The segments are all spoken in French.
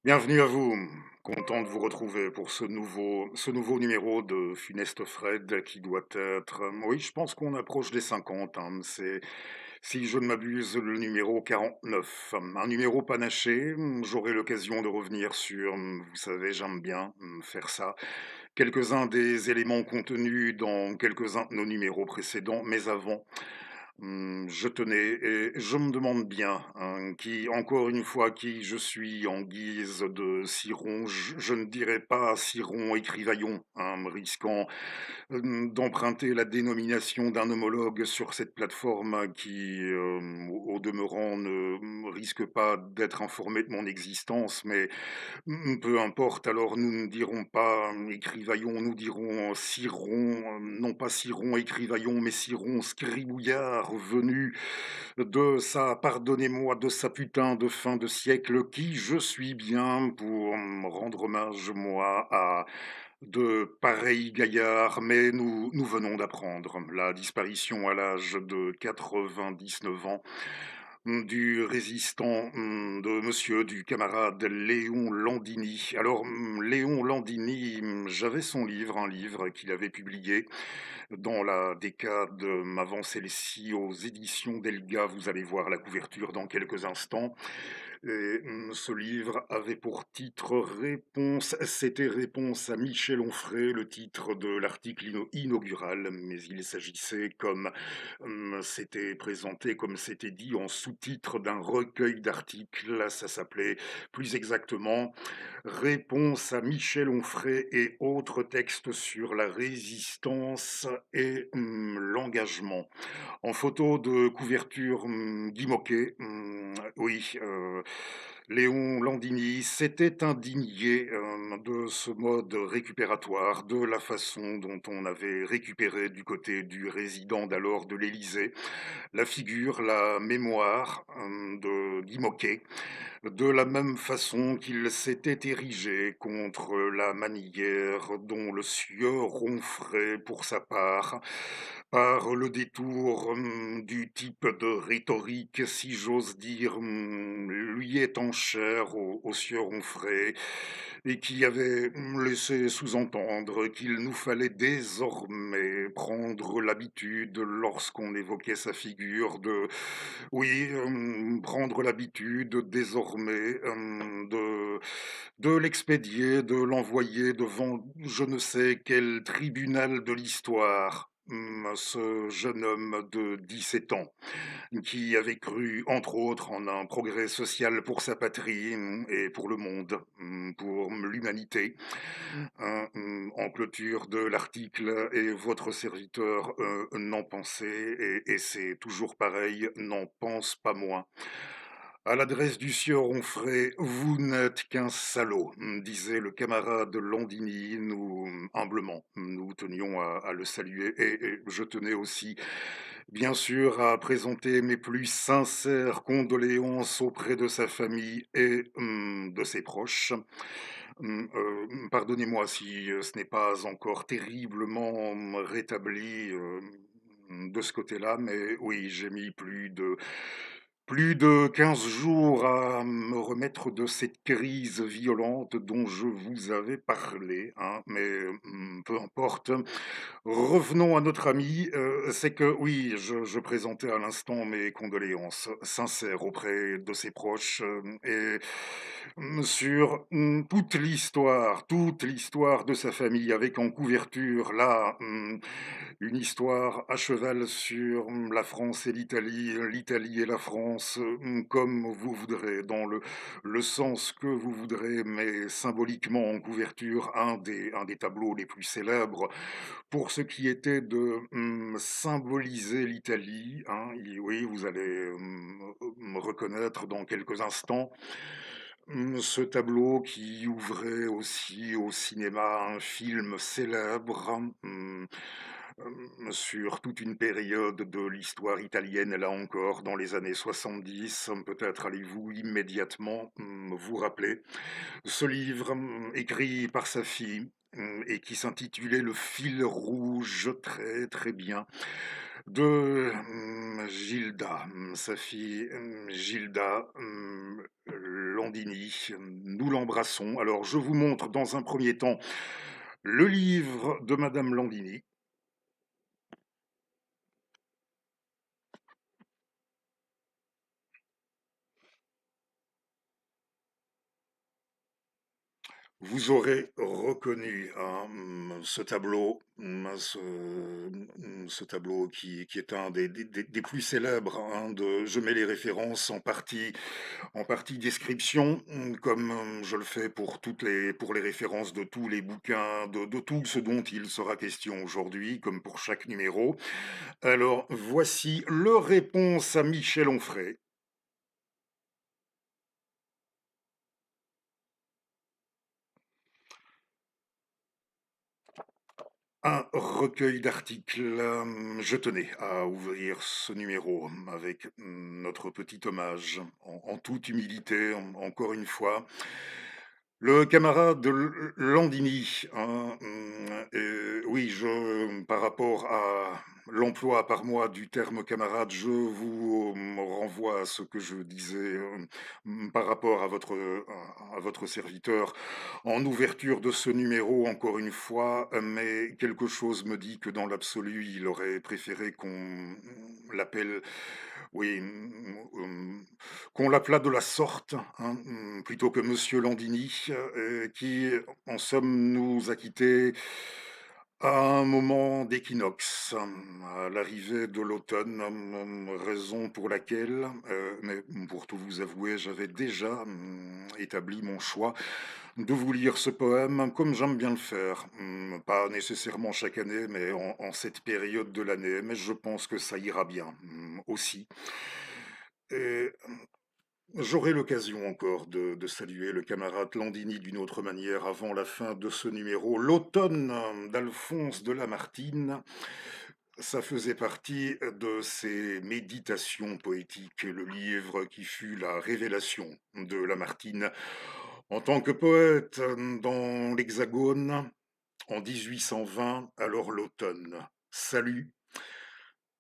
Bienvenue à vous. Content de vous retrouver pour ce nouveau numéro de Funeste Fred qui doit être, oui, je pense qu'on approche des 50, hein. C'est, si je ne m'abuse, le numéro 49. Un numéro panaché. J'aurai l'occasion de revenir sur, vous savez, j'aime bien faire ça. Quelques-uns des éléments contenus dans quelques-uns de nos numéros précédents, mais avant. Je tenais et je me demande bien, hein, qui encore une fois, qui je suis en guise de ciron. Je ne dirais pas ciron écrivaillon, hein, risquant d'emprunter la dénomination d'un homologue sur cette plateforme qui, au demeurant, ne risque pas d'être informé de mon existence, mais peu importe. Alors nous ne dirons pas écrivaillon, nous dirons ciron, non pas ciron écrivaillon, mais ciron scribouillard venu de sa, pardonnez-moi, de sa putain de fin de siècle. Qui je suis bien pour rendre hommage, moi, à de pareils gaillards, mais nous venons d'apprendre la disparition à l'âge de 99 ans du résistant, du camarade Léon Landini. Alors, Léon Landini, j'avais son livre, un livre qu'il avait publié dans la décade avant celle-ci aux éditions Delga. Vous allez voir la couverture dans quelques instants. Et ce livre avait pour titre Réponse, c'était Réponse à Michel Onfray, le titre de l'article inaugural, mais il s'agissait, comme c'était présenté, comme c'était dit, en sous-titre d'un recueil d'articles. Ça s'appelait plus exactement Réponse à Michel Onfray et autres textes sur la résistance et l'engagement. En photo de couverture, Guy Moquet, oui, Léon Landini s'était indigné de ce mode récupératoire, de la façon dont on avait récupéré du côté du résident d'alors de l'Élysée la figure, la mémoire de Guy Moquet, de la même façon qu'il s'était érigé contre la manière dont le sieur ronfrait pour sa part, par le détour du type de rhétorique, si j'ose dire, lui étant cher au sieur Onfray, et qui avait laissé sous-entendre qu'il nous fallait désormais prendre l'habitude, lorsqu'on évoquait sa figure, de, oui, prendre l'habitude désormais de l'expédier, de l'envoyer devant je ne sais quel tribunal de l'histoire. Ce jeune homme de 17 ans, qui avait cru, entre autres, en un progrès social pour sa patrie et pour le monde, pour l'humanité. En clôture de l'article, et votre serviteur n'en pensait, et c'est toujours pareil, n'en pense pas moins. À l'adresse du sieur Onfray, vous n'êtes qu'un salaud, disait le camarade Landini. Nous, humblement, nous tenions à le saluer, et je tenais aussi, bien sûr, à présenter mes plus sincères condoléances auprès de sa famille et de ses proches. Pardonnez-moi si ce n'est pas encore terriblement rétabli de ce côté-là, mais oui, j'ai mis plus de 15 jours à me remettre de cette crise violente dont je vous avais parlé, hein, mais peu importe. Revenons à notre ami. C'est que oui, je présentais à l'instant mes condoléances sincères auprès de ses proches, et sur toute l'histoire de sa famille, avec en couverture là une histoire à cheval sur la France et l'Italie, l'Italie et la France, comme vous voudrez, dans le sens que vous voudrez, mais symboliquement en couverture, un des tableaux les plus célèbres pour ce qui était de symboliser l'Italie, hein. Oui, vous allez me reconnaître dans quelques instants. Ce tableau qui ouvrait aussi au cinéma un film célèbre, sur toute une période de l'histoire italienne, là encore, dans les années 70. Peut-être allez-vous immédiatement vous rappeler ce livre écrit par sa fille et qui s'intitulait Le fil rouge, très très bien. de Gilda, sa fille Gilda Landini. Nous l'embrassons. Alors, je vous montre dans un premier temps le livre de Madame Landini. Vous aurez reconnu hein, ce tableau, ce tableau qui est un des plus célèbres. Hein, je mets les références en partie description, comme je le fais pour les références de tous les bouquins, de tout ce dont il sera question aujourd'hui, comme pour chaque numéro. Alors, voici le réponse à Michel Onfray. Un recueil d'articles. Je tenais à ouvrir ce numéro avec notre petit hommage, en toute humilité, encore une fois. Le camarade Landini, hein, oui, par rapport à l'emploi par moi du terme camarade, je vous renvoie à ce que je disais par rapport à votre serviteur en ouverture de ce numéro, encore une fois, mais quelque chose me dit que dans l'absolu, il aurait préféré qu'on l'appelle, oui, qu'on l'appelât de la sorte, hein, plutôt que Monsieur Landini, qui, en somme, nous a quittés à un moment d'équinoxe, à l'arrivée de l'automne, raison pour laquelle, mais pour tout vous avouer, j'avais déjà établi mon choix de vous lire ce poème comme j'aime bien le faire. Pas nécessairement chaque année, mais en cette période de l'année. Mais je pense que ça ira bien aussi. Et j'aurai l'occasion encore de saluer le camarade Landini d'une autre manière avant la fin de ce numéro. L'automne d'Alphonse de Lamartine, ça faisait partie de ses méditations poétiques, le livre qui fut la révélation de Lamartine en tant que poète dans l'Hexagone en 1820, alors l'automne. Salut,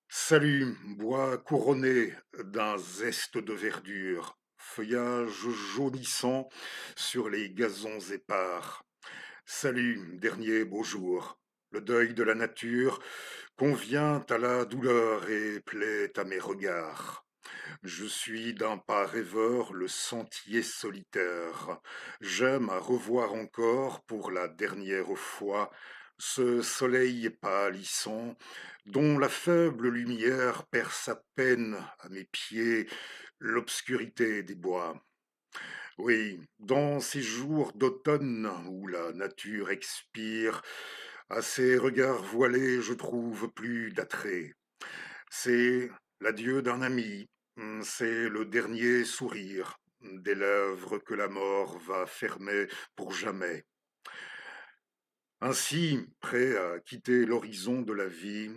salut, bois couronné d'un zeste de verdure, feuillage jaunissant sur les gazons épars. Salut, dernier beau jour, le deuil de la nature convient à la douleur et plaît à mes regards. Je suis d'un pas rêveur le sentier solitaire. J'aime à revoir encore pour la dernière fois ce soleil pâlissant dont la faible lumière perce à peine à mes pieds l'obscurité des bois. Oui, dans ces jours d'automne où la nature expire, à ses regards voilés je trouve plus d'attrait. C'est l'adieu d'un ami, c'est le dernier sourire des lèvres que la mort va fermer pour jamais. Ainsi, prêt à quitter l'horizon de la vie,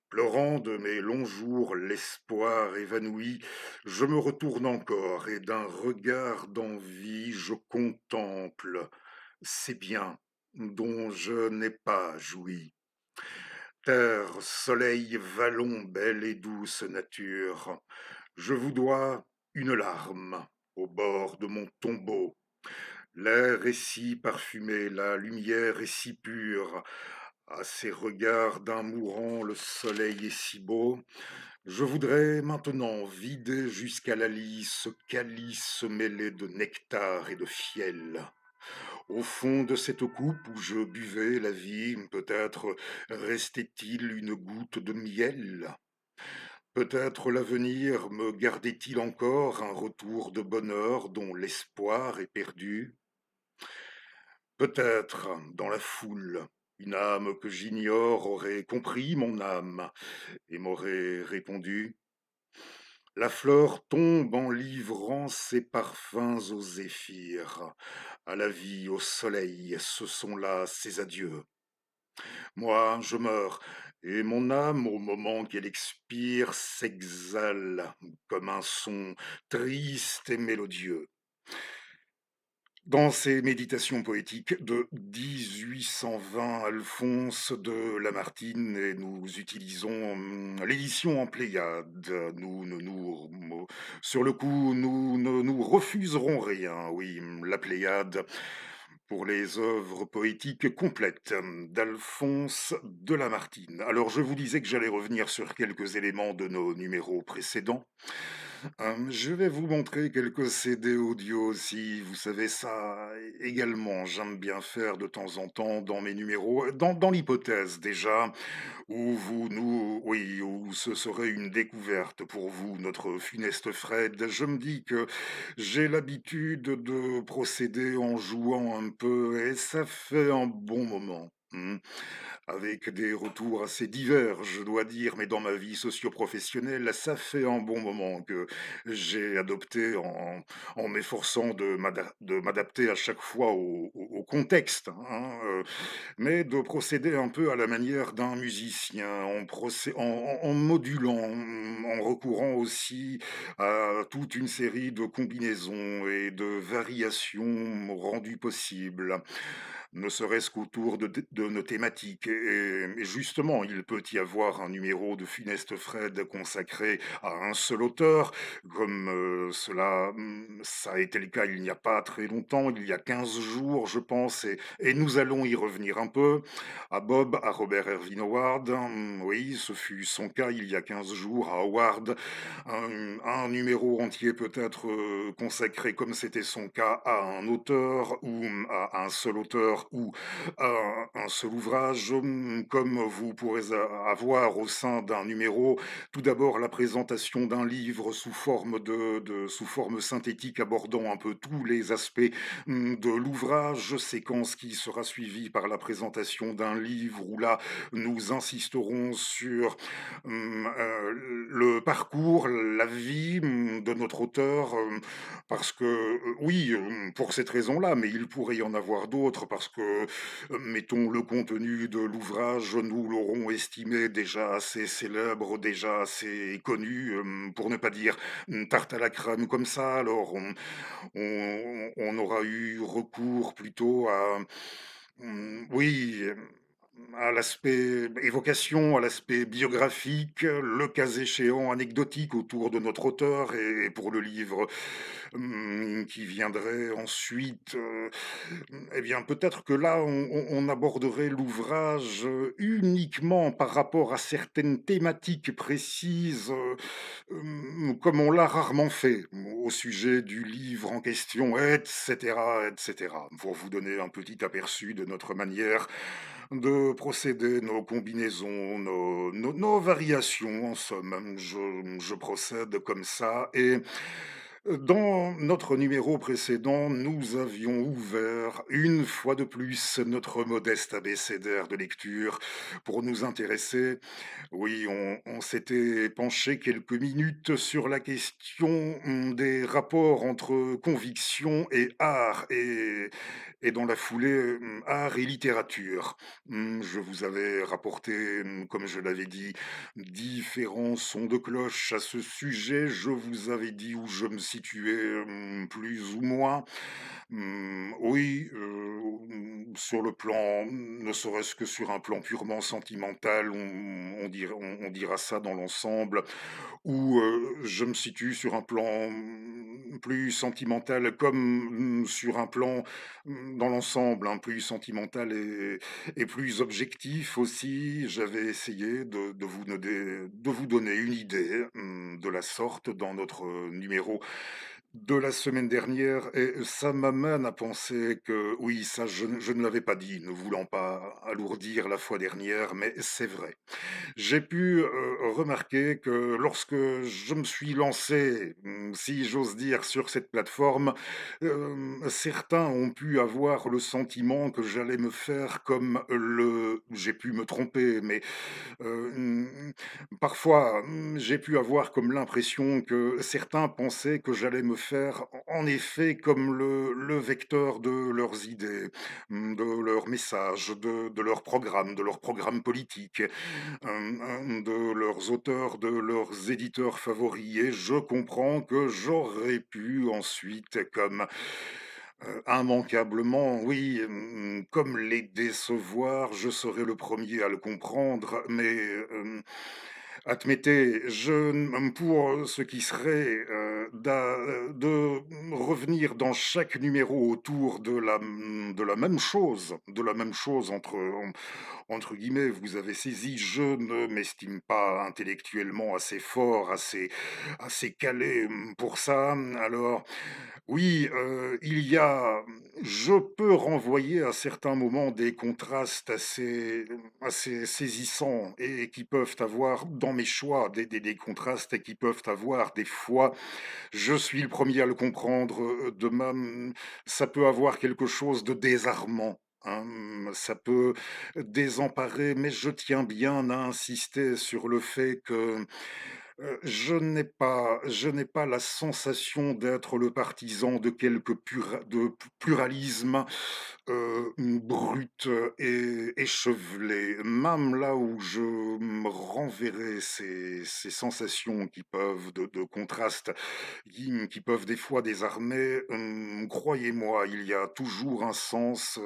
pleurant de mes longs jours l'espoir évanoui, je me retourne encore et d'un regard d'envie je contemple ces biens dont je n'ai pas joui. Terre, soleil, vallon, belle et douce nature, je vous dois une larme au bord de mon tombeau. L'air est si parfumé, la lumière est si pure. À ces regards d'un mourant, le soleil est si beau. Je voudrais maintenant vider jusqu'à la lie ce calice mêlé de nectar et de fiel. Au fond de cette coupe où je buvais la vie, peut-être restait-il une goutte de miel. Peut-être l'avenir me gardait-il encore un retour de bonheur dont l'espoir est perdu. Peut-être, dans la foule, une âme que j'ignore aurait compris mon âme et m'aurait répondu. La fleur tombe en livrant ses parfums aux zéphyrs. À la vie, au soleil, ce sont là ses adieux. Moi, je meurs, et mon âme, au moment qu'elle expire, s'exhale comme un son triste et mélodieux. Dans ses méditations poétiques de 1820, Alphonse de Lamartine et nous utilisons, l'édition en Pléiade. Nous ne nous mo Sur le coup, nous ne nous refuserons rien. Oui, la Pléiade pour les œuvres poétiques complètes, d'Alphonse de Lamartine. Alors je vous disais que j'allais revenir sur quelques éléments de nos numéros précédents. Je vais vous montrer quelques CD audio aussi. Vous savez ça également, j'aime bien faire de temps en temps dans mes numéros, dans l'hypothèse déjà où où ce serait une découverte pour vous, notre funeste Fred. Je me dis que j'ai l'habitude de procéder en jouant un peu et ça fait un bon moment. Avec des retours assez divers, je dois dire, mais dans ma vie socio-professionnelle, ça fait un bon moment que j'ai adopté en m'efforçant de m'adapter à chaque fois au contexte, hein, mais de procéder un peu à la manière d'un musicien, en modulant, en recourant aussi à toute une série de combinaisons et de variations rendues possibles, ne serait-ce qu'autour de nos thématiques. Et justement, il peut y avoir un numéro de Funeste Fred consacré à un seul auteur, comme ça a été le cas il n'y a pas très longtemps, il y a 15 jours, je pense, et nous allons y revenir un peu. À Bob, à Robert Ervin Howard, oui, ce fut son cas il y a 15 jours, à Howard, un numéro entier peut-être consacré, comme c'était son cas, à un auteur ou à un seul auteur ou à un seul ouvrage, comme vous pourrez avoir au sein d'un numéro. Tout d'abord, la présentation d'un livre sous forme synthétique abordant un peu tous les aspects de l'ouvrage, séquence qui sera suivie par la présentation d'un livre où là, nous insisterons sur le parcours, la vie de notre auteur, parce que, oui, pour cette raison-là, mais il pourrait y en avoir d'autres, parce que, mettons, le contenu de l'ouvrage, nous l'aurons estimé déjà assez célèbre, déjà assez connu, pour ne pas dire tarte à la crème comme ça. Alors, on aura eu recours plutôt à, oui, à l'aspect évocation, à l'aspect biographique, le cas échéant anecdotique autour de notre auteur et pour le livre, qui viendrait ensuite, eh bien, peut-être que là, on aborderait l'ouvrage, uniquement par rapport à certaines thématiques précises, comme on l'a rarement fait, au sujet du livre en question et cetera. Pour vous donner un petit aperçu de notre manière de procéder, nos combinaisons, nos variations, en somme, hein. Je procède comme ça et dans notre numéro précédent, nous avions ouvert une fois de plus notre modeste abécédaire de lecture pour nous intéresser. Oui, on s'était penché quelques minutes sur la question des rapports entre conviction et art, et dans la foulée, art et littérature. Je vous avais rapporté, comme je l'avais dit, différents sons de cloche à ce sujet. Je vous avais dit où je me situais, plus ou moins. Oui, sur le plan, ne serait-ce que sur un plan purement sentimental, on dira ça dans l'ensemble, ou je me situe sur un plan, plus sentimental comme, sur un plan, dans l'ensemble, hein, plus sentimental et plus objectif aussi. J'avais essayé de vous donner une idée, de la sorte dans notre numéro de la semaine dernière, et ça m'amène à penser que oui, ça je ne l'avais pas dit, ne voulant pas alourdir la fois dernière, mais c'est vrai. J'ai pu, remarquer que lorsque je me suis lancé, si j'ose dire, sur cette plateforme, certains ont pu avoir le sentiment que j'allais me faire comme j'ai pu me tromper, mais parfois, j'ai pu avoir comme l'impression que certains pensaient que j'allais me faire en effet comme le vecteur de leurs idées, de leurs messages, de leurs programmes politiques, de leurs auteurs, de leurs éditeurs favoris, et je comprends que j'aurais pu ensuite, comme Immanquablement, oui, comme les décevoir, je serais le premier à le comprendre, mais, admettez, je n pour ce qui serait, de revenir dans chaque numéro autour de la même chose, entre guillemets, vous avez saisi, je ne m'estime pas intellectuellement assez fort, assez calé, pour ça. Alors oui, je peux renvoyer à certains moments des contrastes assez saisissants et qui peuvent avoir dans mes choix des contrastes et qui peuvent avoir des fois je suis le premier à le comprendre, de même, ça peut avoir quelque chose de désarmant, hein, ça peut désemparer, mais je tiens bien à insister sur le fait que je n'ai pas la sensation d'être le partisan de quelque pluralisme, brut, et échevelé. Même là où je me renverrai ces sensations qui peuvent de contraste, qui peuvent des fois désarmer, croyez-moi, il y a toujours un sens,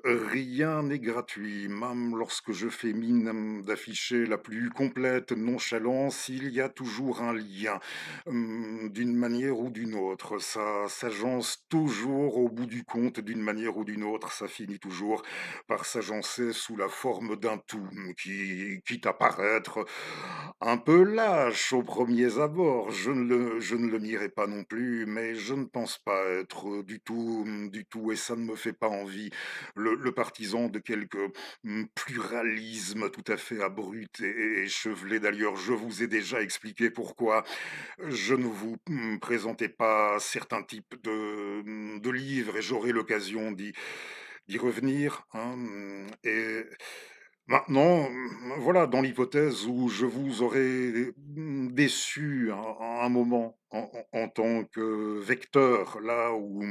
rien n'est gratuit. Même lorsque je fais mine, d'afficher la plus complète nonchalance, il y a toujours un lien, d'une manière ou d'une autre. Ça s'agence toujours au bout du compte, d'une manière ou d'une autre, ça finit toujours par s'agencer sous la forme d'un tout, qui quitte à paraître un peu lâche aux premiers abords. Je ne le nierai pas non plus, mais je ne pense pas être du tout et ça ne me fait pas envie le partisan de quelque pluralisme tout à fait abrupt et échevelé. D'ailleurs, je vous ai déjà expliqué pourquoi je ne vous présentais pas certains types de livres et j'aurai l'occasion d'y revenir, hein, et maintenant, voilà, dans l'hypothèse où je vous aurais déçu à un moment en tant que vecteur, là où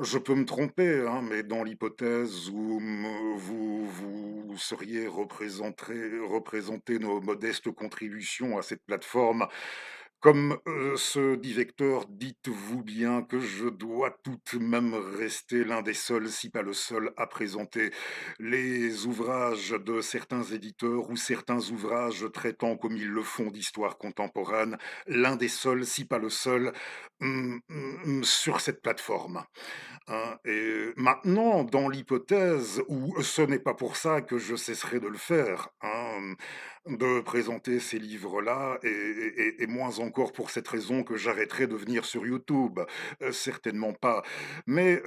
je peux me tromper, hein, mais dans l'hypothèse où vous seriez représenter nos modestes contributions à cette plateforme comme, ce dit Vector, dites-vous bien que je dois tout de même rester l'un des seuls, si pas le seul, à présenter les ouvrages de certains éditeurs ou certains ouvrages traitant comme ils le font d'histoire contemporaine, l'un des seuls, si pas le seul, sur cette plateforme. Hein, et maintenant, dans l'hypothèse où ce n'est pas pour ça que je cesserai de le faire, hein, de présenter ces livres-là, et moins encore pour cette raison que j'arrêterai de venir sur YouTube, certainement pas. Mais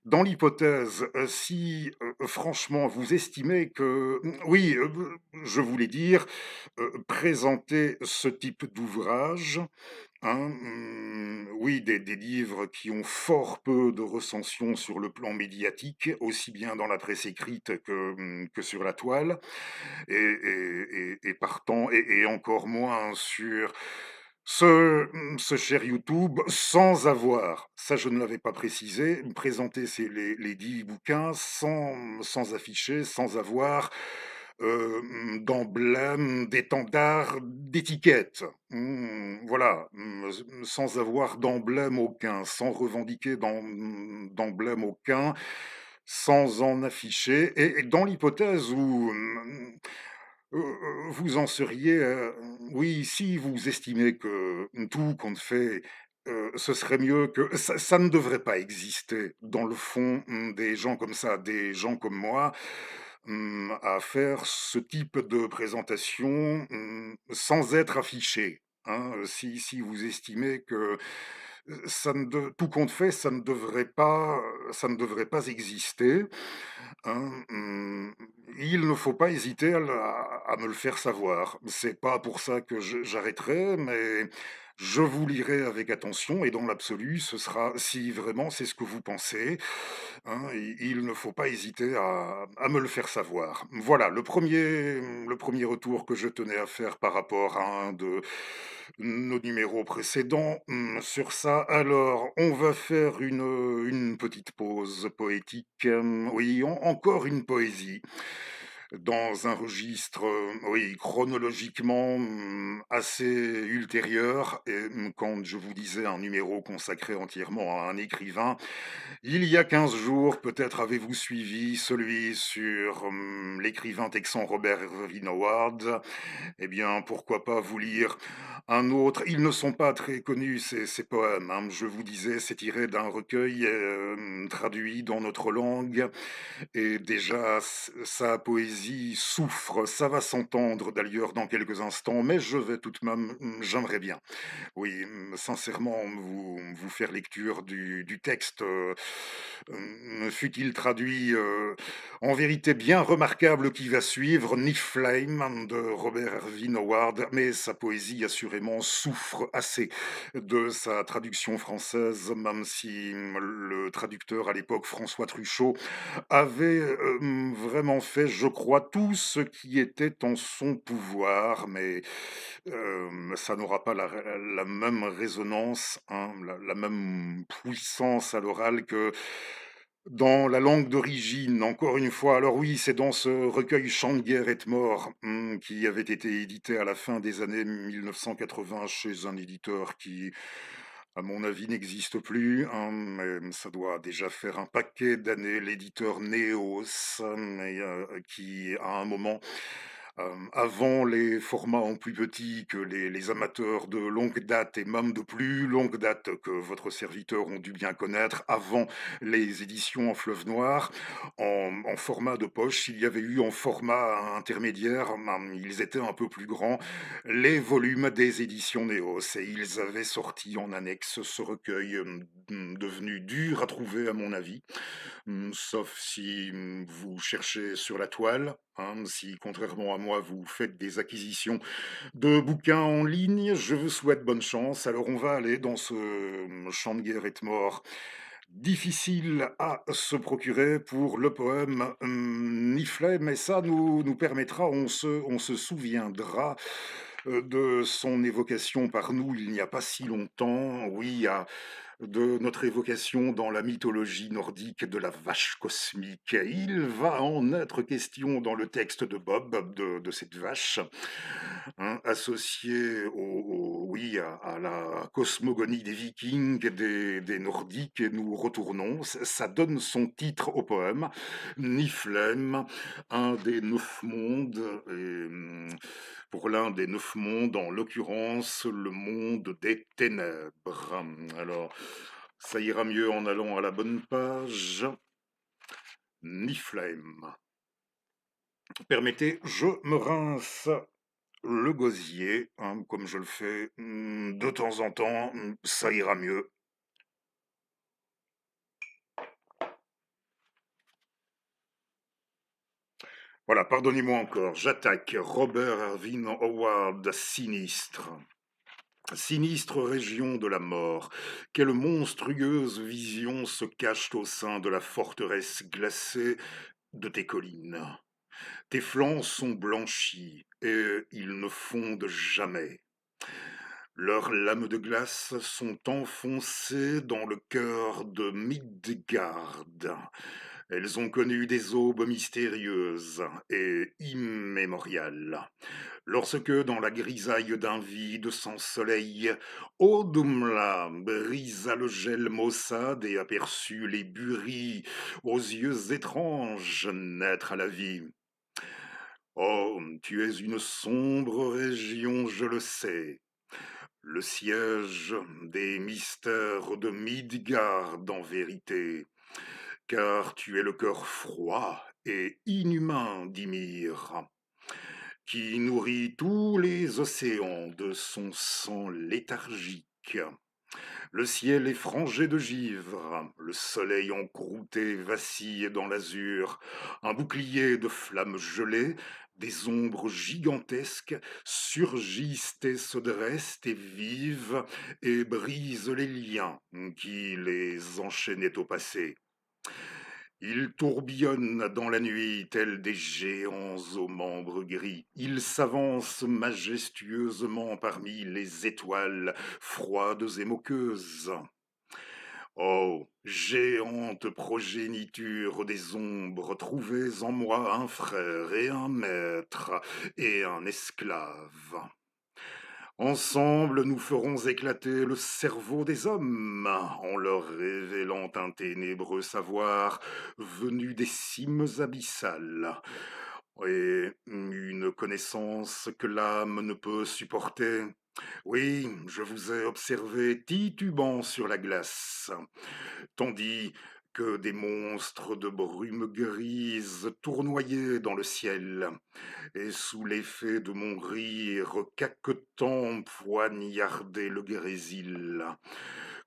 dans l'hypothèse, si franchement vous estimez que, oui, je voulais dire, présenter ce type d'ouvrage, hein, oui, des livres qui ont fort peu de recensions sur le plan médiatique, aussi bien dans la presse écrite que sur la toile, et partant, et encore moins sur ce cher YouTube, sans avoir, ça je ne l'avais pas précisé, présenter les 10 bouquins sans afficher, sans avoir d'emblèmes, d'étendards, d'étiquettes. Voilà, sans avoir d'emblème aucun, sans revendiquer d'emblème aucun, sans en afficher et dans l'hypothèse où, vous en seriez, oui, si vous estimez que tout compte fait, ce serait mieux que ça ne devrait pas exister dans le fond, des gens comme ça, des gens comme moi, à faire ce type de présentation, sans être affiché, hein. Si vous estimez que, ça ne de tout compte fait, ça ne devrait pas exister, hein, il ne faut pas hésiter à me le faire savoir. C'est pas pour ça que j'arrêterai, mais je vous lirai avec attention et dans l'absolu, ce sera si vraiment c'est ce que vous pensez, hein, il ne faut pas hésiter à me le faire savoir. Voilà, le premier retour que je tenais à faire par rapport à un de nos numéros précédents, sur ça. Alors, on va faire une petite pause poétique, oui, encore une poésie. dans un registre, oui, chronologiquement, assez ultérieur et quand je vous disais un numéro consacré entièrement à un écrivain, il y a 15 jours, peut-être avez-vous suivi celui sur, l'écrivain texan Robert Irvin Howard. Eh bien, pourquoi pas vous lire un autre. Ils ne sont pas très connus, ces poèmes, hein. Je vous disais, c'est tiré d'un recueil, traduit dans notre langue et déjà sa poésie souffre. Ça va s'entendre d'ailleurs dans quelques instants, mais je vais tout de même, j'aimerais bien, oui, sincèrement, vous faire lecture du texte, fut-il traduit, en vérité bien remarquable qui va suivre, Niflheim de Robert Irvin Howard, mais sa poésie assurément souffre assez de sa traduction française, même si le traducteur à l'époque, François Truchot, avait vraiment fait, je crois, tout ce qui était en son pouvoir, mais ça n'aura pas la même résonance, hein, la même puissance à l'oral que dans la langue d'origine, encore une fois. Alors oui, c'est dans ce recueil Chant de guerre et de mort, qui avait été édité à la fin des années 1980 chez un éditeur qui, à mon avis, n'existe plus, hein, mais ça doit déjà faire un paquet d'années. L'éditeur Neos, mais, qui, à un moment, avant les formats en plus petits que les amateurs de longue date et même de plus longue date que votre serviteur ont dû bien connaître, avant les éditions en fleuve noir, en format de poche, il y avait eu en format intermédiaire, ils étaient un peu plus grands, les volumes des éditions Néos. Et ils avaient sorti en annexe ce recueil devenu dur à trouver à mon avis, sauf si vous cherchez sur la toile, hein, si contrairement à moi vous faites des acquisitions de bouquins en ligne, je vous souhaite bonne chance. Alors on va aller dans ce Chant de guerre et de mort difficile à se procurer pour le poème Niflet, mais ça nous permettra, on se souviendra de son évocation par nous il n'y a pas si longtemps, oui, de notre évocation dans la mythologie nordique de la vache cosmique. Il va en être question dans le texte de Bob, de cette vache, hein, associée oui, à la cosmogonie des Vikings, des Nordiques, et nous retournons. Ça donne son titre au poème, Niflheim, un des 9 mondes, et, pour l'un des 9 mondes, en l'occurrence le monde des ténèbres. Alors, ça ira mieux en allant à la bonne page. Niflheim. Permettez, je me rince le gosier, hein, comme je le fais de temps en temps, ça ira mieux. Voilà, pardonnez-moi encore, j'attaque Robert Irvin Howard, Sinistre. Sinistre région de la mort, quelle monstrueuse vision se cache au sein de la forteresse glacée de tes collines. Tes flancs sont blanchis et ils ne fondent jamais. Leurs lames de glace sont enfoncées dans le cœur de Midgard. Elles ont connu des aubes mystérieuses et immémoriales. Lorsque, dans la grisaille d'un vide sans soleil, Odumla brisa le gel maussade et aperçut les buris aux yeux étranges naître à la vie. Oh, tu es une sombre région, je le sais, le siège des mystères de Midgard en vérité, car tu es le cœur froid et inhumain d'Ymir, qui nourrit tous les océans de son sang léthargique. Le ciel est frangé de givre, le soleil encrouté vacille dans l'azur, un bouclier de flammes gelées, des ombres gigantesques surgissent et se dressent et vivent et brisent les liens qui les enchaînaient au passé. Ils tourbillonnent dans la nuit tels des géants aux membres gris. Ils s'avancent majestueusement parmi les étoiles froides et moqueuses. Oh, géante progéniture des ombres, trouvez en moi un frère et un maître et un esclave. Ensemble, nous ferons éclater le cerveau des hommes en leur révélant un ténébreux savoir venu des cimes abyssales et une connaissance que l'âme ne peut supporter. Oui, je vous ai observé titubant sur la glace, tandis que des monstres de brume grise tournoyaient dans le ciel, et sous l'effet de mon rire caquetant poignardaient le grésil.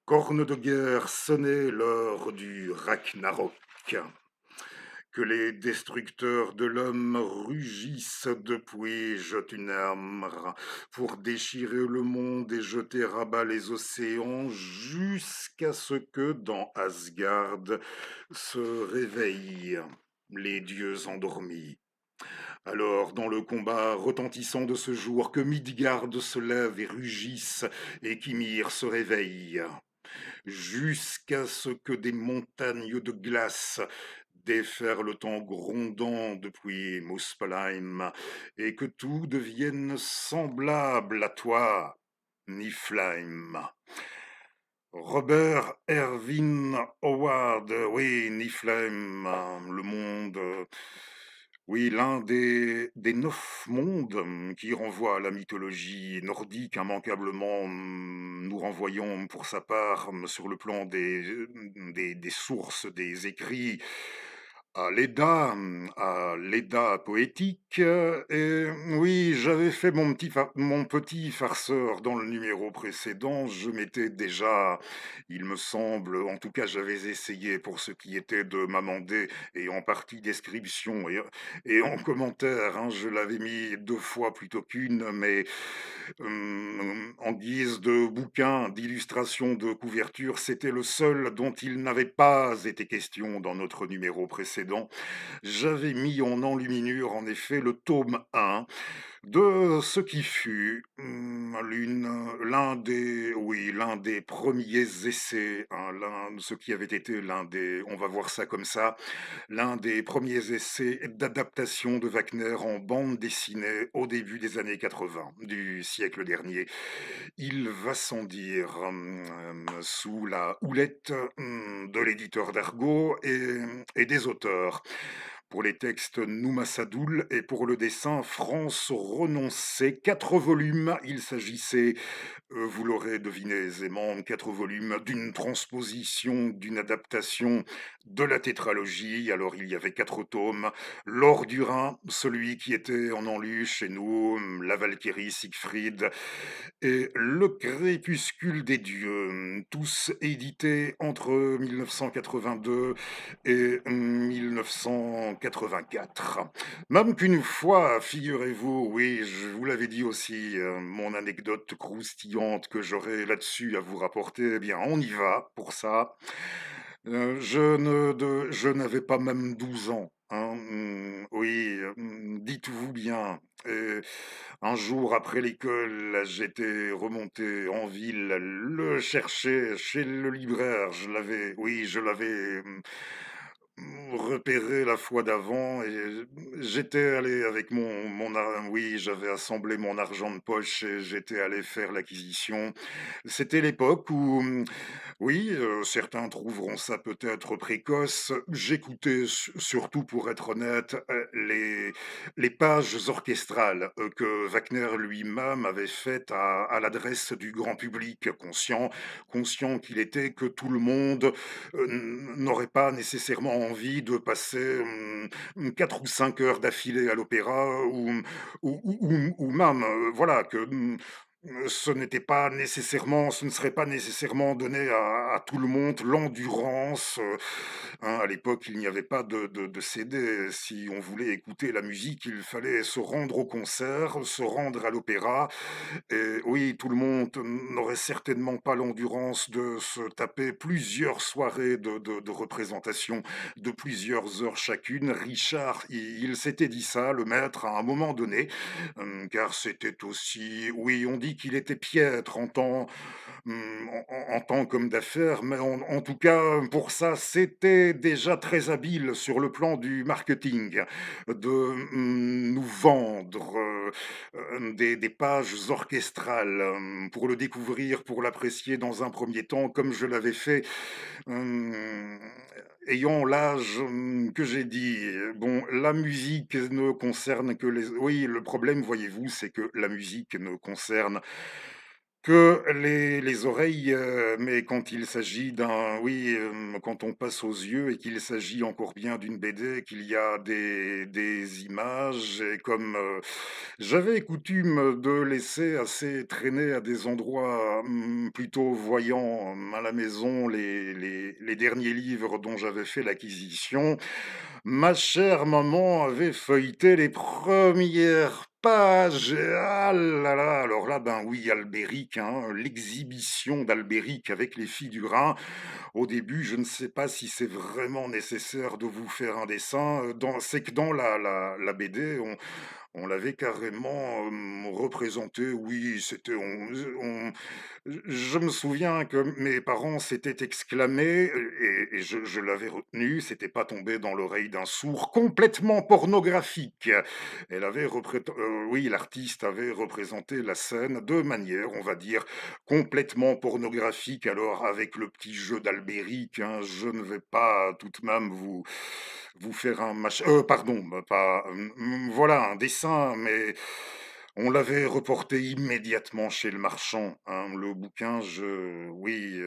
Corne de guerre sonnait l'heure du Ragnarok. Que les destructeurs de l'homme rugissent depuis Jotunheim pour déchirer le monde et jeter à bas les océans jusqu'à ce que dans Asgard se réveillent les dieux endormis. Alors, dans le combat retentissant de ce jour, que Midgard se lève et rugisse et qu'Ymir se réveille jusqu'à ce que des montagnes de glace déferlent en grondant depuis Muspelheim, et que tout devienne semblable à toi, Niflheim. Robert Erwin Howard, oui, Niflheim, le monde, oui, l'un des 9 mondes qui renvoie à la mythologie nordique, immanquablement nous renvoyons pour sa part sur le plan des sources, des écrits, à l'Edda poétique. Et oui, j'avais fait mon petit farceur dans le numéro précédent. Je m'étais déjà, il me semble, en tout cas, j'avais essayé pour ce qui était de m'amender et en partie description et en commentaire. Je l'avais mis 2 fois plutôt qu'une, mais en guise de bouquin, d'illustration, de couverture, c'était le seul dont il n'avait pas été question dans notre numéro précédent. J'avais mis en enluminure, en effet, le tome 1 de ce qui fut l'un des premiers essais, ce qui avait été on va voir ça comme ça, l'un des premiers essais d'adaptation de Wagner en bande dessinée au début des années 80 du siècle dernier. Il va sans dire, sous la houlette de l'éditeur d'Argo et des auteurs. Pour les textes, Nouma Sadoul, et pour le dessin, France Renoncé. 4 volumes, il s'agissait, vous l'aurez deviné aisément, 4 volumes d'une transposition, d'une adaptation de la tétralogie. Alors il y avait 4 tomes. L'Or du Rhin, celui qui était en enlu chez nous, la Valkyrie Siegfried et Le Crépuscule des dieux, tous édités entre 1982 et 1984. Même qu'une fois, figurez-vous, oui, je vous l'avais dit aussi, mon anecdote croustillante que j'aurais là-dessus à vous rapporter, eh bien, on y va pour ça. Je n'avais pas même 12 ans, hein, oui, dites-vous bien. Et un jour après l'école, j'étais remonté en ville le chercher chez le libraire. Je l'avais repéré la fois d'avant et j'étais allé avec oui, j'avais assemblé mon argent de poche et j'étais allé faire l'acquisition. C'était l'époque où, oui, certains trouveront ça peut-être précoce. J'écoutais surtout, pour être honnête, les pages orchestrales que Wagner lui-même avait faites à l'adresse du grand public, conscient qu'il était que tout le monde n'aurait pas nécessairement envie de passer 4 ou 5 heures d'affilée à l'opéra ou même, voilà, que ce ne serait pas nécessairement donné à tout le monde l'endurance. À l'époque, il n'y avait pas de CD. Si on voulait écouter la musique, il fallait se rendre au concert, se rendre à l'opéra. Et oui, tout le monde n'aurait certainement pas l'endurance de se taper plusieurs soirées de représentation de plusieurs heures chacune. Richard, il s'était dit ça, le maître, à un moment donné, car c'était aussi, oui, on dit dit qu'il était piètre en tant qu'homme d'affaires, mais en tout cas, pour ça, c'était déjà très habile sur le plan du marketing, de nous vendre des pages orchestrales pour le découvrir, pour l'apprécier dans un premier temps, comme je l'avais fait Hem, ayant l'âge, que j'ai dit. Bon, la musique ne concerne que les oui, le problème, voyez-vous, c'est que la musique ne concerne que les oreilles, mais quand il s'agit d'un oui, quand on passe aux yeux et qu'il s'agit encore bien d'une BD, qu'il y a des images et comme, j'avais coutume de laisser assez traîner à des endroits, plutôt voyants, à la maison les derniers livres dont j'avais fait l'acquisition. Ma chère maman avait feuilleté les premières pages et ah là là, alors là, ben oui, Albéric, hein, l'exhibition d'Albéric avec les filles du Rhin. Au début, je ne sais pas si c'est vraiment nécessaire de vous faire un dessin, c'est que dans la BD, on l'avait carrément, représenté, oui, c'était on je me souviens que mes parents s'étaient exclamés, et je l'avais retenu, c'était pas tombé dans l'oreille d'un sourd, complètement pornographique. Oui, l'artiste avait représenté la scène de manière, on va dire, complètement pornographique. Alors avec le petit jeu d'Albéric, hein, je ne vais pas tout de même vous faire un pardon, bah, pas, voilà, un dessin, mais on l'avait reporté immédiatement chez le marchand, hein. Le bouquin, oui,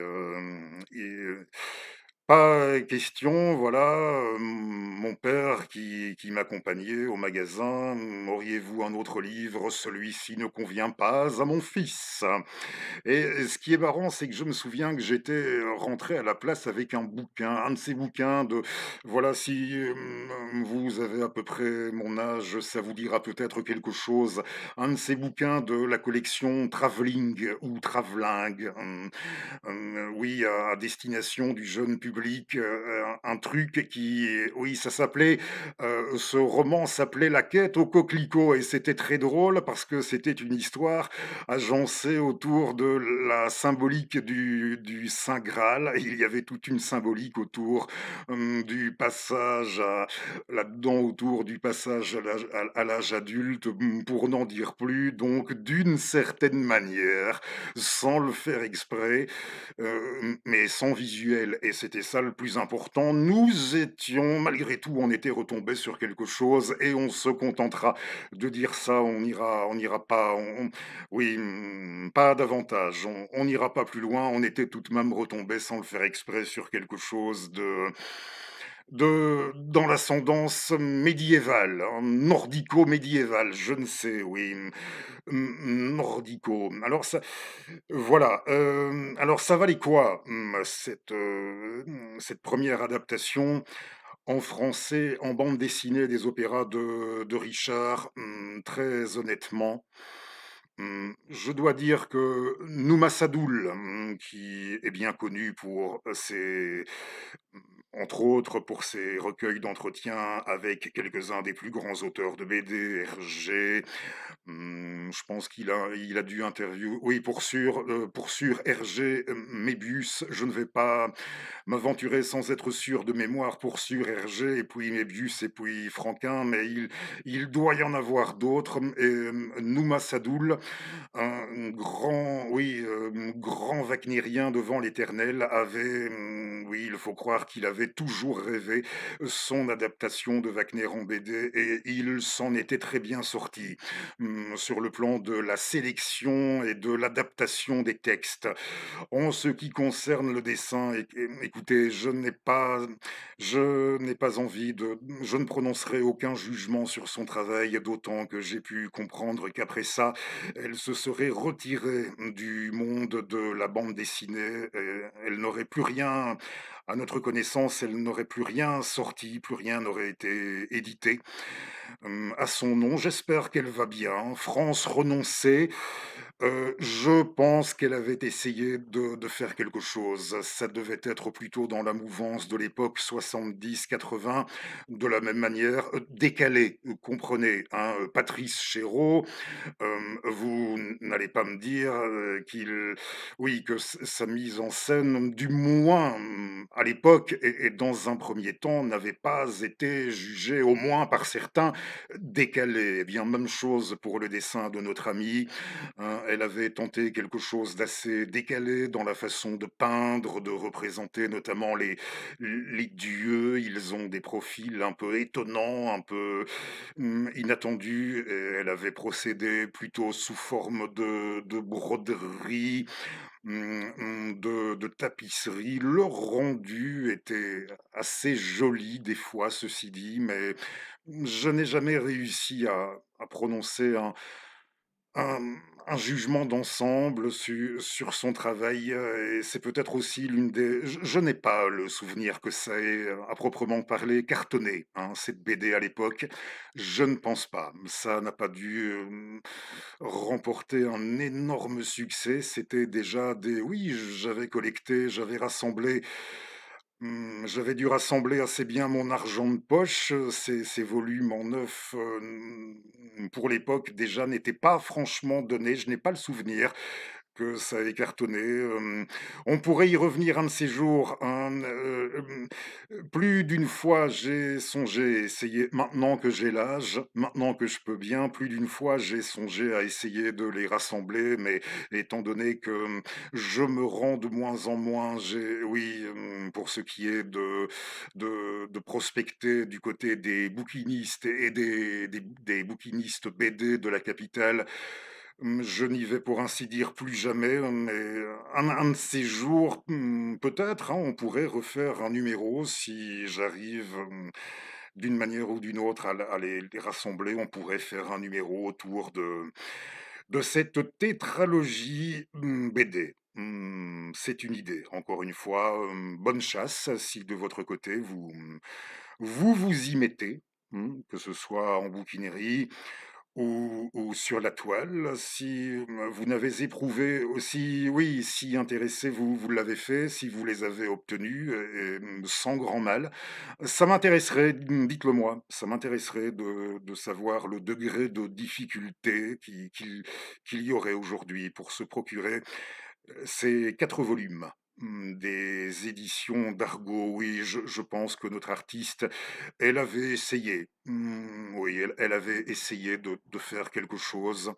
pas question, voilà, mon père qui m'accompagnait au magasin: «Auriez-vous un autre livre? Celui-ci ne convient pas à mon fils». Et ce qui est marrant, c'est que je me souviens que j'étais, rentré à la place avec un de ces bouquins de voilà, si, vous avez à peu près mon âge, ça vous dira peut-être quelque chose. Un de ces bouquins de la collection Travelling ou Traveling, oui, à destination du jeune public, un truc qui oui, ça s'appelait, ce roman s'appelait «La quête au coquelicot» et c'était très drôle parce que c'était une histoire agencé autour de la symbolique du saint Graal. Il y avait toute une symbolique autour, du passage à là-dedans, autour du passage à l'âge adulte, pour n'en dire plus. Donc d'une certaine manière, sans le faire exprès, mais sans visuel et c'était ça le plus important, nous étions malgré tout, on était retombés sur quelque chose et on se contentera de dire ça. On n'ira pas oui, pas davantage. On n'ira pas plus loin. On était tout de même retombé sans le faire exprès sur quelque chose de dans l'ascendance médiévale, hein, nordico-médiévale, je ne sais, oui, nordico. Alors ça voilà, alors ça valait quoi, cette 1re adaptation en français, en bande dessinée des opéras de Richard? Très honnêtement, je dois dire que Numa Sadoul, qui est bien connu pour, mmh, entre autres pour ses recueils d'entretiens avec quelques-uns des plus grands auteurs de BD, Hergé, je pense il a dû oui, pour sûr Hergé, Mébius, je ne vais pas m'aventurer sans être sûr de mémoire, pour sûr Hergé et puis Mébius et puis Franquin, mais il doit y en avoir d'autres, Numa Sadoul, un grand oui, grand wagnérien devant l'éternel avait, oui, il faut croire qu'il avait toujours rêvé son adaptation de Wagner en BD et il s'en était très bien sorti, sur le plan de la sélection et de l'adaptation des textes. En ce qui concerne le dessin, écoutez, je n'ai pas envie je ne prononcerai aucun jugement sur son travail, d'autant que j'ai pu comprendre qu'après ça, elle se serait retirée du monde de la bande dessinée, elle n'aurait plus rien à notre connaissance, elle n'aurait plus rien sorti, plus rien n'aurait été édité, à son nom. J'espère qu'elle va bien. France renoncée, Je pense qu'elle avait essayé de faire quelque chose. Ça devait être plutôt dans la mouvance de l'époque 70-80, de la même manière, décalé, comprenez, hein, Patrice Chéreau. Vous n'allez pas me dire, qu'il oui, que s sa mise en scène, du moins, à l'époque et dans un premier temps, n'avait pas été jugée, au moins par certains, décalée. Eh bien, même chose pour le dessin de notre amie, hein. Elle avait tenté quelque chose d'assez décalé dans la façon de peindre, de représenter notamment les dieux. Ils ont des profils un peu étonnants, un peu inattendue, et elle avait procédé plutôt sous forme de broderie, de tapisserie. Le rendu était assez joli des fois, ceci dit, mais je n'ai jamais réussi à prononcer un un jugement d'ensemble sur son travail, et c'est peut-être aussi l'une des je n'ai pas le souvenir que ça ait, à proprement parler, cartonné, hein, cette BD à l'époque. Je ne pense pas. Ça n'a pas dû, remporter un énorme succès. C'était déjà des oui, j'avais collecté, j'avais rassemblé. J'avais dû rassembler assez bien mon argent de poche, ces volumes en neuf, pour l'époque déjà n'étaient pas franchement donnés. Je n'ai pas le souvenir que ça ait cartonné, on pourrait y revenir un de ces jours, hein, plus d'une fois j'ai songé à essayer maintenant que j'ai l'âge, maintenant que je peux bien, plus d'une fois j'ai songé à essayer de les rassembler, mais étant donné que, je me rends de moins en moins, j'ai oui, pour ce qui est de prospecter du côté des bouquinistes et des bouquinistes BD de la capitale. Je n'y vais pour ainsi dire plus jamais, mais un de ces jours, peut-être, hein, on pourrait refaire un numéro si j'arrive, d'une manière ou d'une autre à les rassembler. On pourrait faire un numéro autour de cette tétralogie, BD. C'est une idée. Encore une fois, bonne chasse si de votre côté vous y mettez, que ce soit en bouquinerie ou sur la toile, si, vous n'avez éprouvé aussi oui, si intéressé vous l'avez fait, si vous les avez obtenus et sans grand mal. Ça m'intéresserait, dites-le moi, ça m'intéresserait de savoir le degré de difficulté qu'il y aurait aujourd'hui pour se procurer, ces 4 volumes. Des éditions d'Argo, oui, je pense que notre artiste, elle avait essayé. Oui, elle avait essayé de faire quelque chose.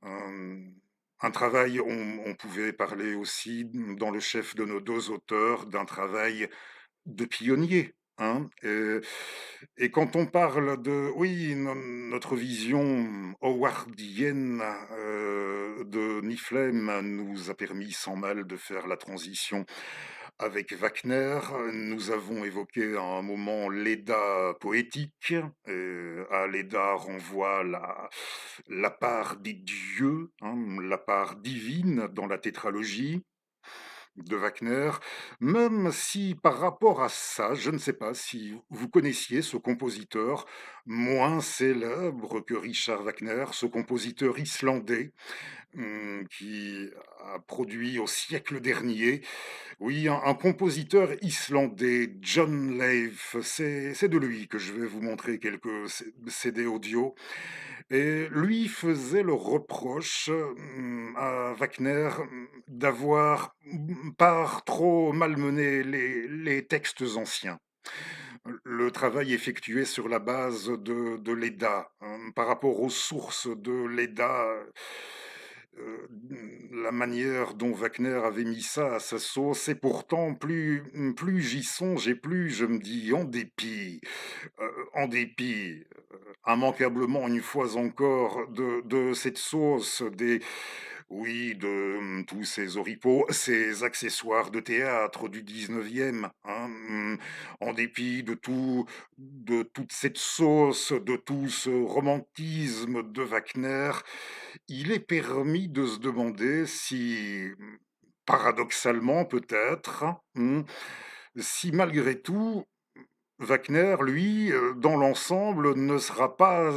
Hem, un travail, on pouvait parler aussi, dans le chef de nos 2 auteurs, d'un travail de pionnier, hein, et quand on parle de oui, notre vision howardienne, de Niflhem nous a permis sans mal de faire la transition avec Wagner. Nous avons évoqué à un moment l'Edda poétique, à l'Edda renvoie la part des dieux, hein, la part divine dans la tétralogie de Wagner, même si par rapport à ça, je ne sais pas si vous connaissiez ce compositeur moins célèbre que Richard Wagner, ce compositeur islandais, qui a produit au siècle dernier, oui, un compositeur islandais, John Leif, c'est de lui que je vais vous montrer quelques CD audio. Et lui faisait le reproche, à Wagner, d'avoir, par trop malmené les textes anciens. Le travail effectué sur la base de l'Edda, par rapport aux sources de l'Edda, la manière dont Wagner avait mis ça à sa sauce, et pourtant plus j'y songe et plus je me dis: en dépit, immanquablement une fois encore de cette sauce, des oui, de, tous ces oripeaux, ces accessoires de théâtre du 19e, hein, en dépit de toute cette sauce, de tout ce romantisme de Wagner, il est permis de se demander si, paradoxalement peut-être, si malgré tout Wagner, lui, dans l'ensemble, ne sera pas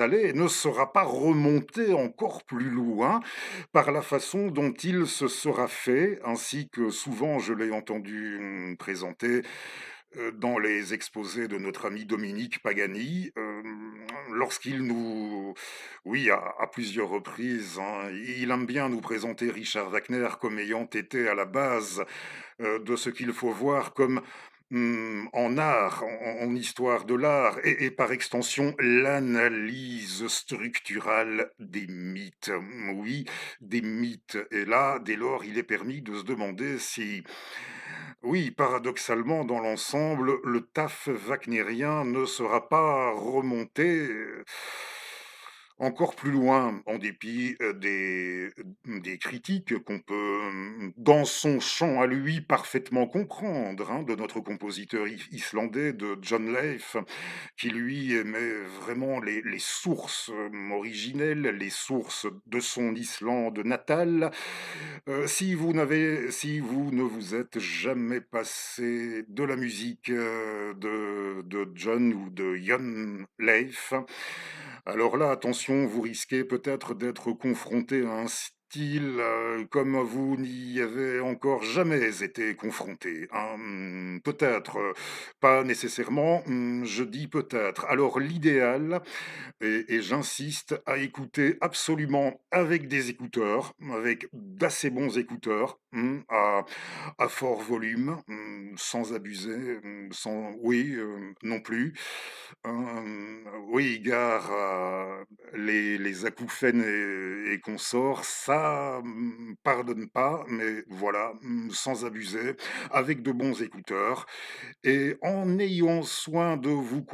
allé et ne sera pas remonté encore plus loin par la façon dont il se sera fait, ainsi que souvent je l'ai entendu, présenter, dans les exposés de notre ami Dominique Pagani, lorsqu'il nous oui, à plusieurs reprises, hein, il aime bien nous présenter Richard Wagner comme ayant été à la base, de ce qu'il faut voir comme, en art, en histoire de l'art et par extension l'analyse structurale des mythes. Oui, des mythes et là, dès lors, il est permis de se demander si oui, paradoxalement, dans l'ensemble, le taf wagnérien ne sera pas remonté, encore plus loin, en dépit, des critiques qu'on peut, dans son champ à lui, parfaitement comprendre, hein, de notre compositeur islandais, de John Leif, qui lui aimait vraiment les sources, originelles, les sources de son Islande natale. Si vous ne vous êtes jamais passé de la musique, de John ou de Jon Leif, alors là, attention, vous risquez peut-être d'être confronté à un style, comme vous n'y avez encore jamais été confronté, hein. Peut-être, pas nécessairement, je dis peut-être. Alors l'idéal, et j'insiste à écouter absolument avec des écouteurs, avec d'assez bons écouteurs, à fort volume, sans abuser, sans oui, non plus. Oui, gare à les acouphènes et consorts, ça, pardonne pas, mais voilà, sans abuser, avec de bons écouteurs et en ayant soin de vous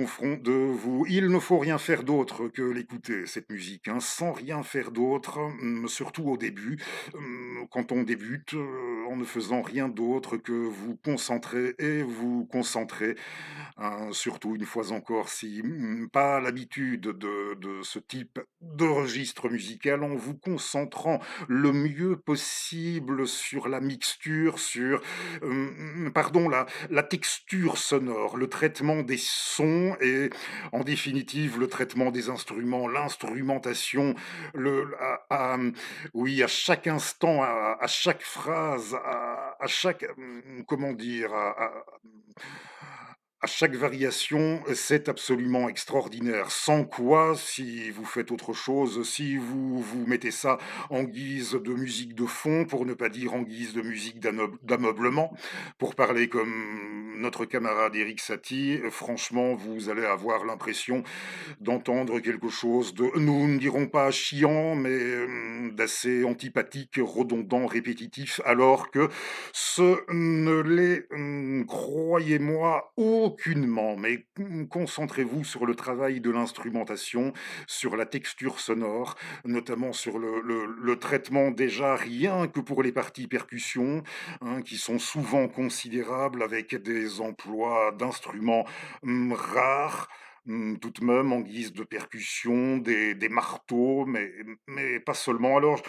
il ne faut rien faire d'autre que l'écouter, cette musique, hein, sans rien faire d'autre, surtout au début, quand on débute, en ne faisant rien d'autre que vous concentrer et vous concentrer, surtout une fois encore, si, pas l'habitude de ce type de registre musical, en vous concentrant le mieux possible sur la mixture, sur, pardon, la texture sonore, le traitement des sons et en définitive le traitement des instruments, l'instrumentation, oui, à chaque instant, à chaque phrase, à chaque, comment dire, à chaque variation, c'est absolument extraordinaire. Sans quoi, si vous faites autre chose, si vous mettez ça en guise de musique de fond, pour ne pas dire en guise de musique d'ameublement, pour parler comme notre camarade Eric Satie, franchement, vous allez avoir l'impression d'entendre quelque chose de, nous ne dirons pas chiant, mais d'assez antipathique, redondant, répétitif, alors que ce ne l'est, croyez-moi, aucunement. Mais concentrez-vous sur le travail de l'instrumentation, sur la texture sonore, notamment sur le traitement déjà rien que pour les parties percussion, hein, qui sont souvent considérables avec des emplois d'instruments rares, tout de même en guise de percussion, des marteaux, mais pas seulement. Alors,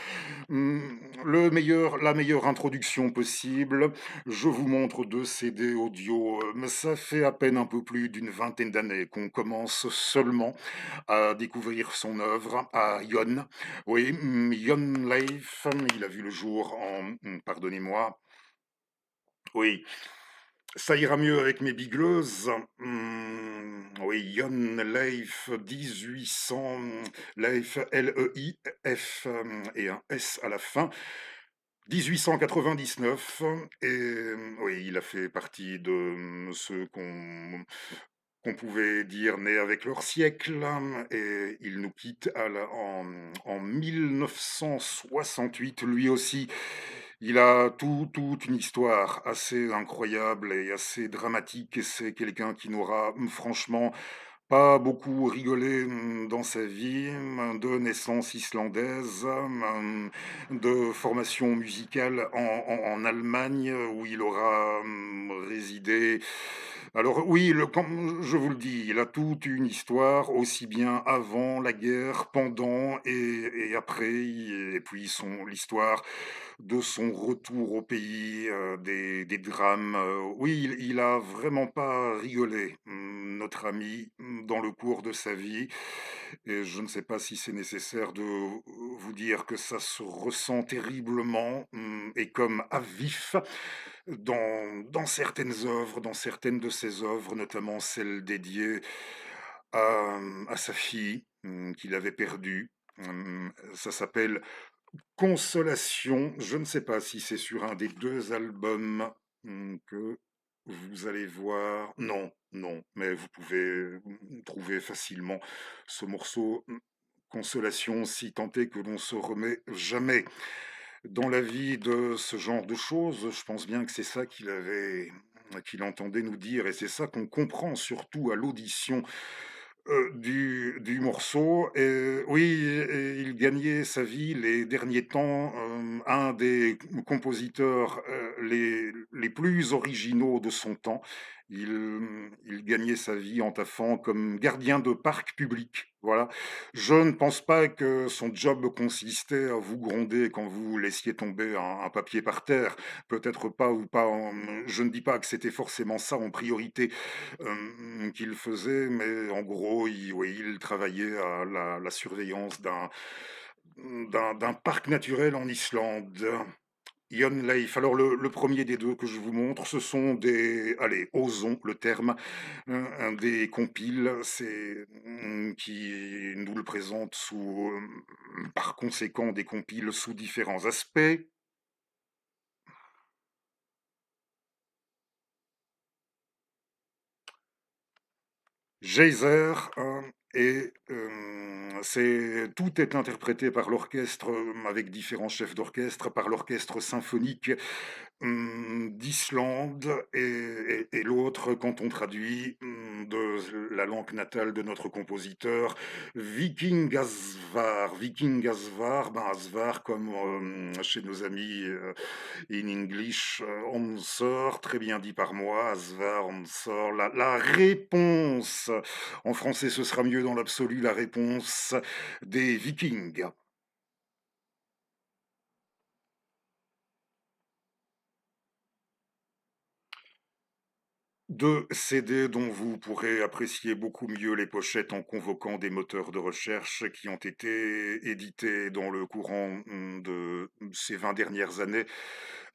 la meilleure introduction possible, je vous montre 2 CD audio, mais ça fait à peine un peu plus d'une vingtaine d'années qu'on commence seulement à découvrir son œuvre, à Jon. Oui, Jon Leif, il a vu le jour en, pardonnez-moi, oui, ça ira mieux avec mes bigleuses. Oui, Jon Leif 1800, Leif, Leif, et un S à la fin. 1899 et oui, il a fait partie de, ceux qu'on pouvait dire nés avec leur siècle, et il nous quitte en 1968, lui aussi. Il a toute une histoire assez incroyable et assez dramatique et c'est quelqu'un qui n'aura, franchement pas beaucoup rigolé, dans sa vie, de naissance islandaise, de formation musicale en Allemagne où il aura, résidé Alors oui, comme je vous le dis, il a toute une histoire, aussi bien avant la guerre, pendant et après, et puis l'histoire de son retour au pays, des drames. Oui, il a vraiment pas rigolé, notre ami, dans le cours de sa vie. Et je ne sais pas si c'est nécessaire de vous dire que ça se ressent terriblement, et comme à vif dans certaines œuvres, dans certaines de ses œuvres, notamment celles dédiées à sa fille, qu'il avait perdue. Ça s'appelle Consolation. Je ne sais pas si c'est sur un des 2 albums, que vous allez voir. Non, non, mais vous pouvez, trouver facilement ce morceau, Consolation, si tant est que l'on se remet jamais dans la vie de ce genre de choses. Je pense bien que c'est ça qu'il entendait nous dire, et c'est ça qu'on comprend surtout à l'audition du morceau. Et oui, et il gagnait sa vie les derniers temps, un des compositeurs les plus originaux de son temps. Il gagnait sa vie en taffant comme gardien de parc public. Voilà. Je ne pense pas que son job consistait à vous gronder quand vous laissiez tomber un papier par terre. Peut-être pas ou pas. Je ne dis pas que c'était forcément ça en priorité qu'il faisait, mais en gros, oui, il travaillait à la surveillance d'un parc naturel en Islande. Jon Leif. Alors le premier des deux que je vous montre, ce sont allez, osons le terme, des compiles, qui nous le présente par conséquent, des compiles sous différents aspects. Geyser, et tout est interprété par l'orchestre, avec différents chefs d'orchestre, par l'orchestre symphonique d'Islande, et l'autre, quand on traduit de la langue natale de notre compositeur, Viking Asvar, ben Asvar comme chez nos amis in English, on sort, très bien dit par moi, Asvar, on sort, la réponse, en français ce sera mieux dans l'absolu, la réponse des Vikings. 2 CD dont vous pourrez apprécier beaucoup mieux les pochettes en convoquant des moteurs de recherche qui ont été édités dans le courant de ces 20 dernières années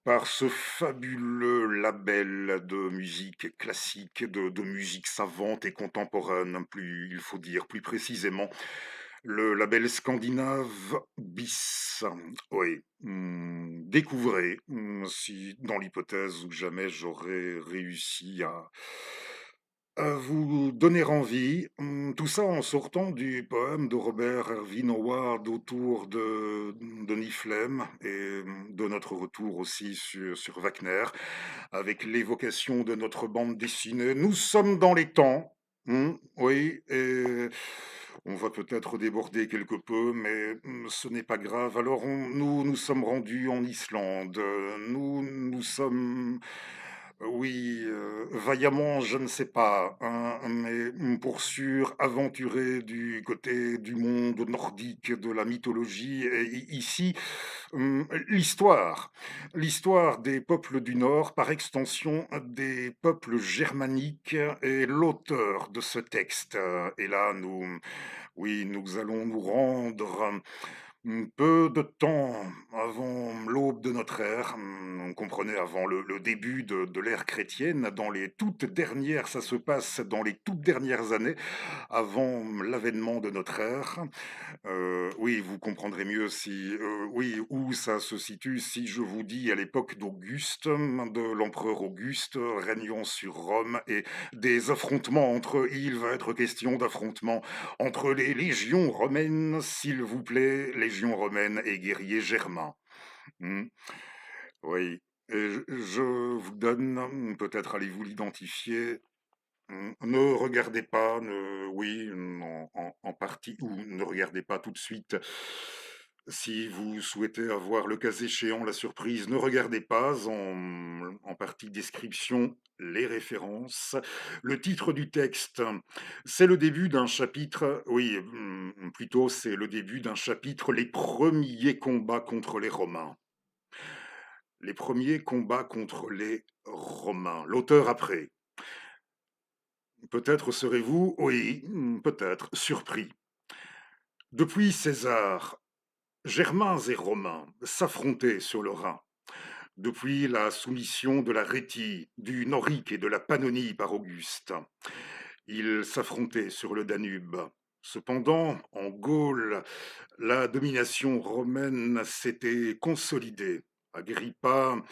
par ce fabuleux label de musique classique, de musique savante et contemporaine, il faut dire plus précisément, le label scandinave BIS. Oui, découvrez, si dans l'hypothèse où jamais j'aurais réussi à vous donner envie, tout ça en sortant du poème de Robert Erwin Howard autour de Niflheim, et de notre retour aussi sur Wagner, avec l'évocation de notre bande dessinée. Nous sommes dans les temps, oui, et on va peut-être déborder quelque peu, mais ce n'est pas grave. Alors, nous sommes rendus en Islande. Nous sommes, oui, vaillamment, je ne sais pas, hein, mais pour sûr, aventurés du côté du monde nordique, de la mythologie. Et ici, l'histoire des peuples du Nord, par extension des peuples germaniques, est l'auteur de ce texte. Et là, oui, nous allons nous rendre peu de temps avant l'aube de notre ère, on comprenait avant le début de l'ère chrétienne, dans les toutes dernières, ça se passe dans les toutes dernières années, avant l'avènement de notre ère. Oui, vous comprendrez mieux oui, où ça se situe si je vous dis à l'époque d'Auguste, de l'empereur Auguste, régnant sur Rome, et des affrontements il va être question d'affrontements entre les légions romaines, s'il vous plaît, légions romaines et guerriers germains. Hmm, oui. Et je vous donne, peut-être allez-vous l'identifier. Ne regardez pas, oui, en partie, ou ne regardez pas tout de suite Si vous souhaitez avoir le cas échéant la surprise, ne regardez pas en partie description les références. Le titre du texte, c'est le début d'un chapitre, oui, plutôt c'est le début d'un chapitre, les premiers combats contre les Romains. Les premiers combats contre les Romains. L'auteur après. Peut-être serez-vous, oui, peut-être, surpris. Depuis César, Germains et Romains s'affrontaient sur le Rhin. Depuis la soumission de la Rhétie, du Norique et de la Pannonie par Auguste, ils s'affrontaient sur le Danube. Cependant, en Gaule, la domination romaine s'était consolidée. Agrippa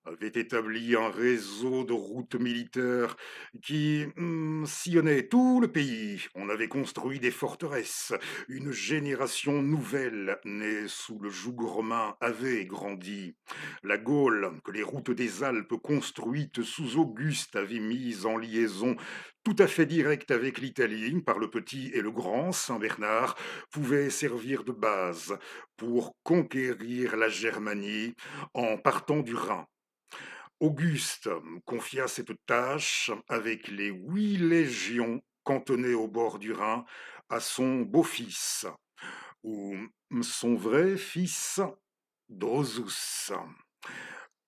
avait établi un réseau de routes militaires qui sillonnait tout le pays. On avait construit des forteresses. Une génération nouvelle, née sous le joug romain, avait grandi. La Gaule, que les routes des Alpes construites sous Auguste avaient mise en liaison tout à fait directe avec l'Italie par le petit et le grand Saint-Bernard, pouvait servir de base pour conquérir la Germanie en partant du Rhin. Auguste confia cette tâche avec les 8 légions cantonnées au bord du Rhin à son beau-fils, ou son vrai fils Drusus.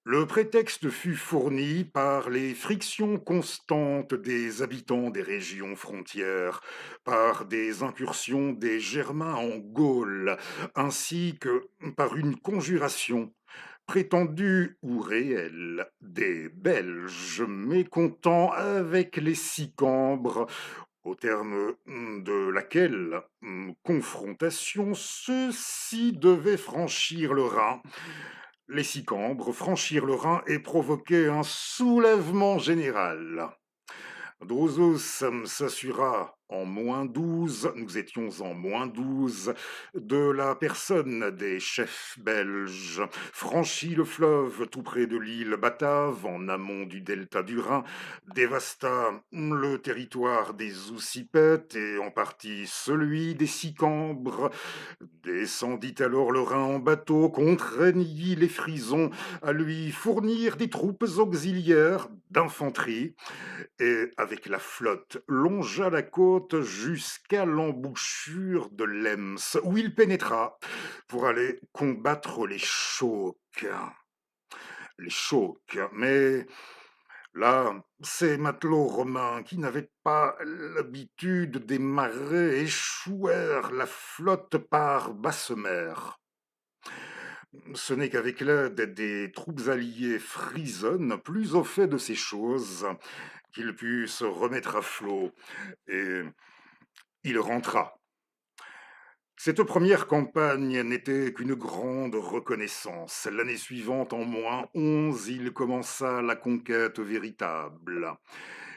Le prétexte fut fourni par les frictions constantes des habitants des régions frontières, par des incursions des Germains en Gaule, ainsi que par une conjuration prétendue ou réelle des Belges mécontents avec les Sicambres, au terme de laquelle confrontation ceux-ci devaient franchir le Rhin. Les Sicambres franchirent le Rhin et provoquaient un soulèvement général. Drusus s'assura en -12, nous étions en -12, de la personne des chefs belges, franchit le fleuve tout près de l'île Batave, en amont du delta du Rhin, dévasta le territoire des Oucipètes et en partie celui des Sicambres, descendit alors le Rhin en bateau, contraignit les Frisons à lui fournir des troupes auxiliaires d'infanterie, et avec la flotte longea la côte jusqu'à l'embouchure de l'Ems, où il pénétra pour aller combattre les Chauques. Les Chauques, mais là, ces matelots romains qui n'avaient pas l'habitude des marais échouèrent la flotte par basse mer. Ce n'est qu'avec l'aide des troupes alliées frisonnes, plus au fait de ces choses, qu'il put se remettre à flot, et il rentra. Cette première campagne n'était qu'une grande reconnaissance. L'année suivante, en -11, il commença la conquête véritable.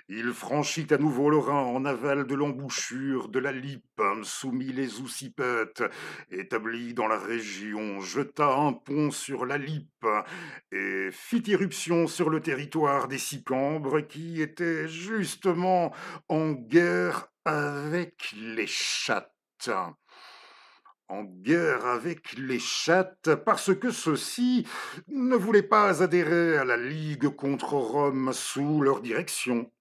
Il franchit à nouveau le Rhin en aval de l'embouchure de la Lippe, soumit les Oucipètes, établit dans la région, jeta un pont sur la Lippe et fit irruption sur le territoire des Sicambres qui étaient justement en guerre avec les chattes. En guerre avec les chattes parce que ceux-ci ne voulaient pas adhérer à la Ligue contre Rome sous leur direction.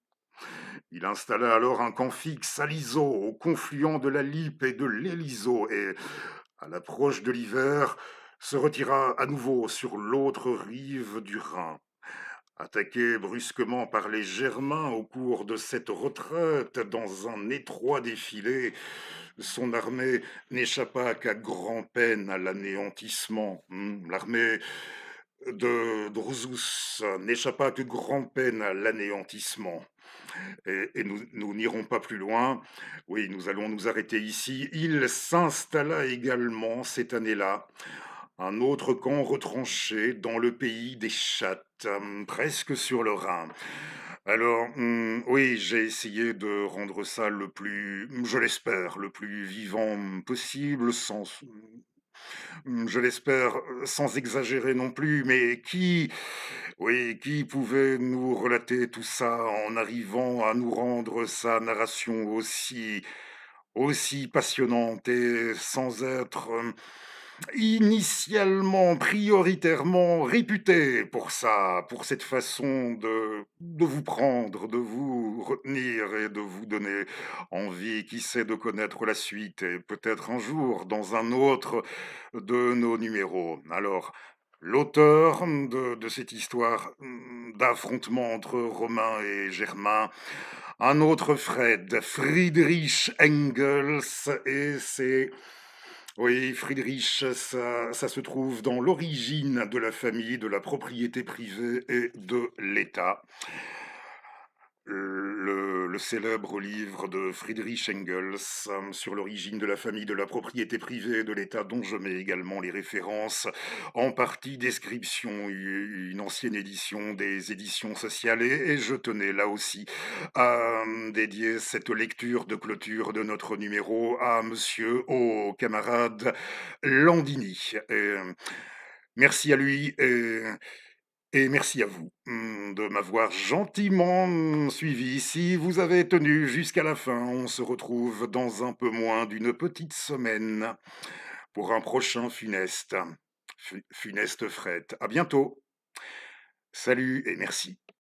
Il installa alors un camp fixe à l'Iso, au confluent de la Lippe et de l'Eliso, et, à l'approche de l'hiver, se retira à nouveau sur l'autre rive du Rhin. Attaqué brusquement par les Germains au cours de cette retraite dans un étroit défilé, son armée n'échappa qu'à grand-peine à l'anéantissement. L'armée de Drusus n'échappa que grand-peine à l'anéantissement. Et nous n'irons pas plus loin. Oui, nous allons nous arrêter ici. Il s'installa également cette année-là un autre camp retranché dans le pays des chattes, presque sur le Rhin. Alors, oui, j'ai essayé de rendre ça le plus, je l'espère, le plus vivant possible, je l'espère, sans exagérer non plus, mais oui, qui pouvait nous relater tout ça en arrivant à nous rendre sa narration aussi passionnante et sans être initialement, prioritairement réputé pour ça, pour cette façon de vous prendre, de vous retenir et de vous donner envie, qui sait, de connaître la suite et peut-être un jour dans un autre de nos numéros. Alors, l'auteur de cette histoire d'affrontement entre Romain et Germain, un autre Fred, Friedrich Engels, et c'est oui, Friedrich, ça se trouve dans l'origine de la famille, de la propriété privée et de l'État. Le célèbre livre de Friedrich Engels sur l'origine de la famille, de la propriété privée et de l'État, dont je mets également les références, en partie description, une ancienne édition des éditions sociales, et je tenais là aussi à dédier cette lecture de clôture de notre numéro à monsieur, au camarade Landini. Merci à lui et merci à vous de m'avoir gentiment suivi. Si vous avez tenu jusqu'à la fin, on se retrouve dans un peu moins d'une petite semaine pour un prochain funeste. Funeste fret. À bientôt. Salut et merci.